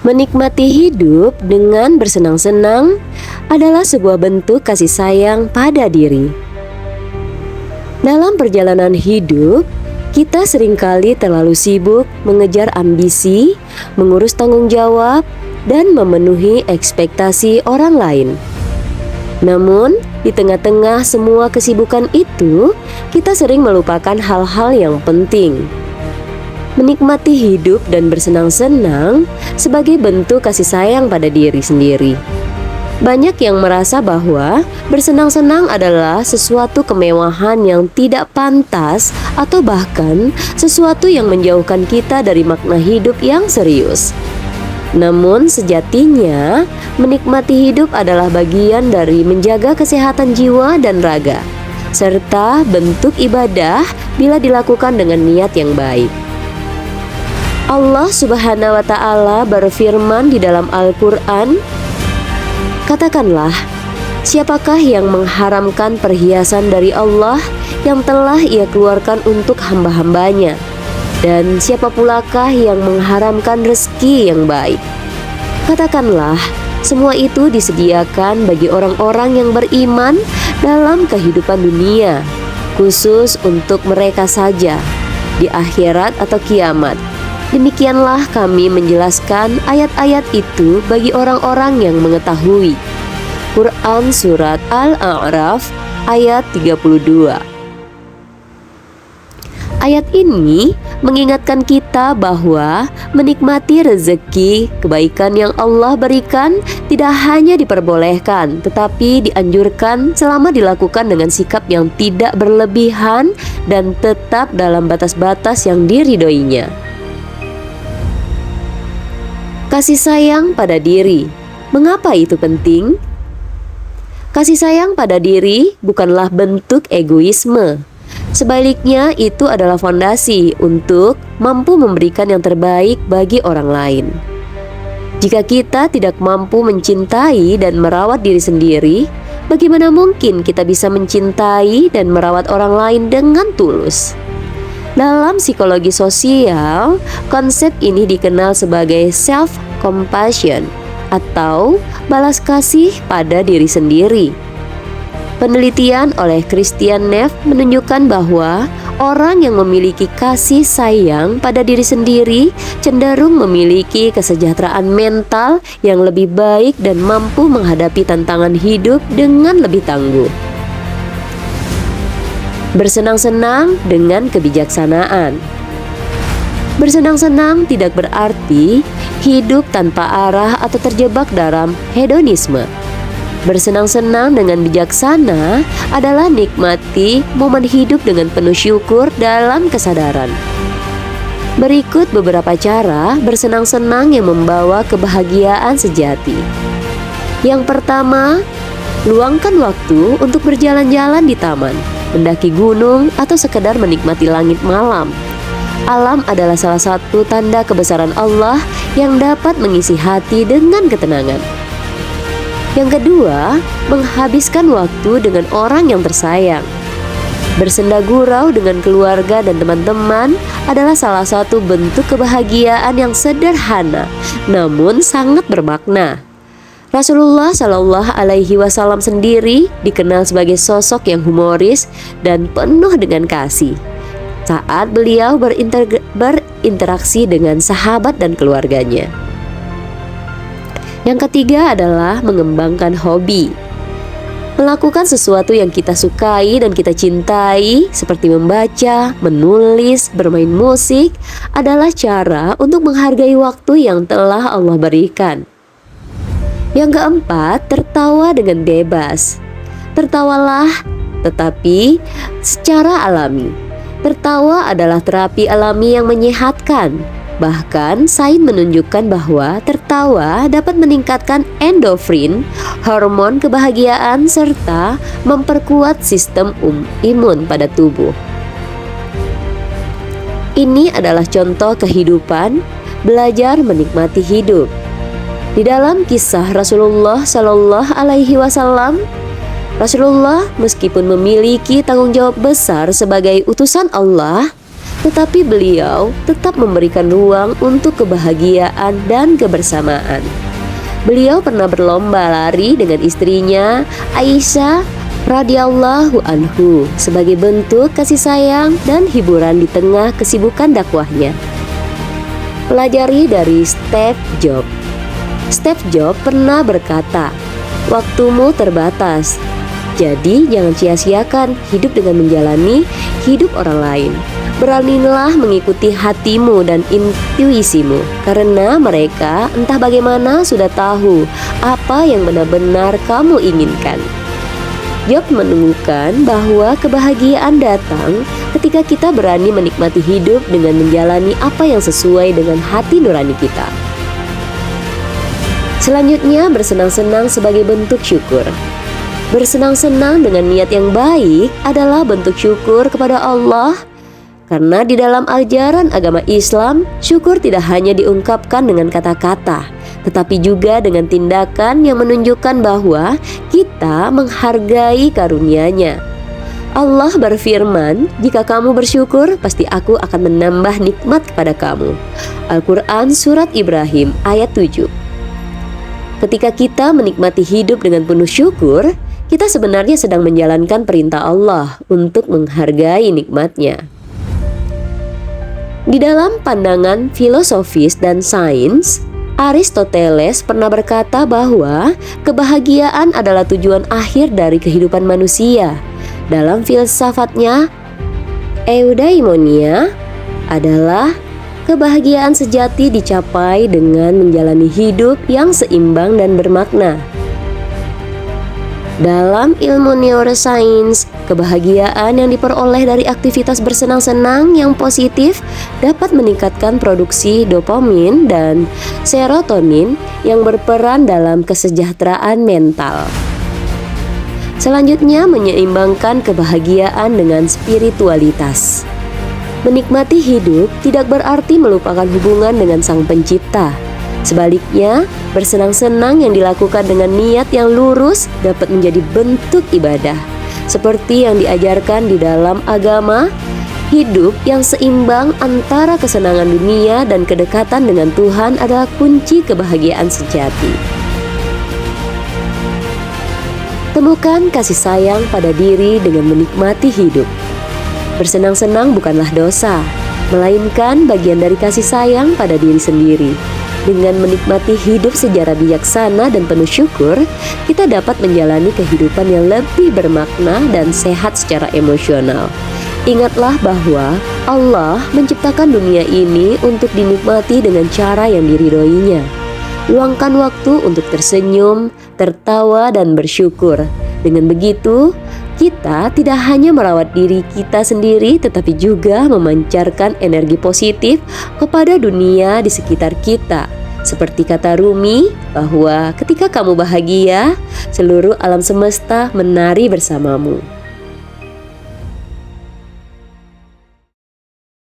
Menikmati hidup dengan bersenang-senang adalah sebuah bentuk kasih sayang pada diri. Dalam perjalanan hidup, kita seringkali terlalu sibuk mengejar ambisi, mengurus tanggung jawab, dan memenuhi ekspektasi orang lain. Namun, di tengah-tengah semua kesibukan itu, kita sering melupakan hal-hal yang penting. Menikmati hidup dan bersenang-senang sebagai bentuk kasih sayang pada diri sendiri. Banyak yang merasa bahwa bersenang-senang adalah sesuatu kemewahan yang tidak pantas atau bahkan sesuatu yang menjauhkan kita dari makna hidup yang serius. Namun sejatinya, menikmati hidup adalah bagian dari menjaga kesehatan jiwa dan raga, serta bentuk ibadah bila dilakukan dengan niat yang baik. Allah Subhanahu wa Ta'ala berfirman di dalam Al-Quran, "Katakanlah, siapakah yang mengharamkan perhiasan dari Allah yang telah Ia keluarkan untuk hamba-hambanya? Dan siapa pulakah yang mengharamkan rezeki yang baik? Katakanlah, semua itu disediakan bagi orang-orang yang beriman dalam kehidupan dunia, khusus untuk mereka saja, di akhirat atau kiamat. Demikianlah kami menjelaskan ayat-ayat itu bagi orang-orang yang mengetahui." Quran Surat Al-A'raf ayat 32. Ayat ini mengingatkan kita bahwa menikmati rezeki, kebaikan yang Allah berikan tidak hanya diperbolehkan, tetapi dianjurkan selama dilakukan dengan sikap yang tidak berlebihan dan tetap dalam batas-batas yang diridhoinya. Kasih sayang pada diri. Mengapa itu penting? Kasih sayang pada diri bukanlah bentuk egoisme. Sebaliknya, itu adalah fondasi untuk mampu memberikan yang terbaik bagi orang lain. Jika kita tidak mampu mencintai dan merawat diri sendiri, bagaimana mungkin kita bisa mencintai dan merawat orang lain dengan tulus? Dalam psikologi sosial, konsep ini dikenal sebagai self-compassion atau balas kasih pada diri sendiri. Penelitian oleh Christian Neff menunjukkan bahwa orang yang memiliki kasih sayang pada diri sendiri cenderung memiliki kesejahteraan mental yang lebih baik dan mampu menghadapi tantangan hidup dengan lebih tangguh. Bersenang-senang dengan kebijaksanaan. Bersenang-senang tidak berarti hidup tanpa arah atau terjebak dalam hedonisme. Bersenang-senang dengan bijaksana adalah nikmati momen hidup dengan penuh syukur dalam kesadaran. Berikut beberapa cara bersenang-senang yang membawa kebahagiaan sejati. Yang pertama, luangkan waktu untuk berjalan-jalan di taman, mendaki gunung, atau sekedar menikmati langit malam. Alam adalah salah satu tanda kebesaran Allah yang dapat mengisi hati dengan ketenangan. Yang kedua, menghabiskan waktu dengan orang yang tersayang. Bersenda gurau dengan keluarga dan teman-teman adalah salah satu bentuk kebahagiaan yang sederhana, namun sangat bermakna. Rasulullah Shallallahu Alaihi Wasallam sendiri dikenal sebagai sosok yang humoris dan penuh dengan kasih saat beliau berinteraksi dengan sahabat dan keluarganya. Yang ketiga adalah mengembangkan hobi. Melakukan sesuatu yang kita sukai dan kita cintai, seperti membaca, menulis, bermain musik, adalah cara untuk menghargai waktu yang telah Allah berikan. Yang keempat, tertawa dengan bebas. Tertawalah, tetapi secara alami. Tertawa adalah terapi alami yang menyehatkan. Bahkan, sains menunjukkan bahwa tertawa dapat meningkatkan endorfin, hormon kebahagiaan, serta memperkuat sistem imun pada tubuh. Ini adalah contoh kehidupan, belajar menikmati hidup. Di dalam kisah Rasulullah Shallallahu Alaihi Wasallam, Rasulullah meskipun memiliki tanggung jawab besar sebagai utusan Allah, tetapi beliau tetap memberikan ruang untuk kebahagiaan dan kebersamaan. Beliau pernah berlomba lari dengan istrinya Aisyah radhiyallahu anhu sebagai bentuk kasih sayang dan hiburan di tengah kesibukan dakwahnya. Pelajari dari Steve Jobs. Steve Jobs pernah berkata, "Waktumu terbatas. Jadi jangan sia-siakan hidup dengan menjalani hidup orang lain. Beranilah mengikuti hatimu dan intuisimu, karena mereka entah bagaimana sudah tahu apa yang benar-benar kamu inginkan." Job menemukan bahwa kebahagiaan datang ketika kita berani menikmati hidup dengan menjalani apa yang sesuai dengan hati nurani kita. Selanjutnya, bersenang-senang sebagai bentuk syukur. Bersenang-senang dengan niat yang baik adalah bentuk syukur kepada Allah. Karena di dalam ajaran agama Islam, syukur tidak hanya diungkapkan dengan kata-kata, tetapi juga dengan tindakan yang menunjukkan bahwa kita menghargai karunia-Nya. Allah berfirman, "Jika kamu bersyukur, pasti aku akan menambah nikmat kepada kamu." Al-Quran Surat Ibrahim ayat 7. Ketika kita menikmati hidup dengan penuh syukur, kita sebenarnya sedang menjalankan perintah Allah untuk menghargai nikmat-Nya. Di dalam pandangan filosofis dan sains, Aristoteles pernah berkata bahwa kebahagiaan adalah tujuan akhir dari kehidupan manusia. Dalam filsafatnya, eudaimonia adalah kebahagiaan sejati dicapai dengan menjalani hidup yang seimbang dan bermakna. Dalam ilmu neuroscience, kebahagiaan yang diperoleh dari aktivitas bersenang-senang yang positif dapat meningkatkan produksi dopamin dan serotonin yang berperan dalam kesejahteraan mental. Selanjutnya, menyeimbangkan kebahagiaan dengan spiritualitas. Menikmati hidup tidak berarti melupakan hubungan dengan Sang Pencipta. Sebaliknya, bersenang-senang yang dilakukan dengan niat yang lurus dapat menjadi bentuk ibadah. Seperti yang diajarkan di dalam agama, hidup yang seimbang antara kesenangan dunia dan kedekatan dengan Tuhan adalah kunci kebahagiaan sejati. Temukan kasih sayang pada diri dengan menikmati hidup. Bersenang-senang bukanlah dosa, melainkan bagian dari kasih sayang pada diri sendiri. Dengan menikmati hidup secara bijaksana dan penuh syukur, kita dapat menjalani kehidupan yang lebih bermakna dan sehat secara emosional. Ingatlah bahwa Allah menciptakan dunia ini untuk dinikmati dengan cara yang diridhoinya. Luangkan waktu untuk tersenyum, tertawa, dan bersyukur. Dengan begitu, kita tidak hanya merawat diri kita sendiri, tetapi juga memancarkan energi positif kepada dunia di sekitar kita. Seperti kata Rumi, bahwa ketika kamu bahagia, seluruh alam semesta menari bersamamu.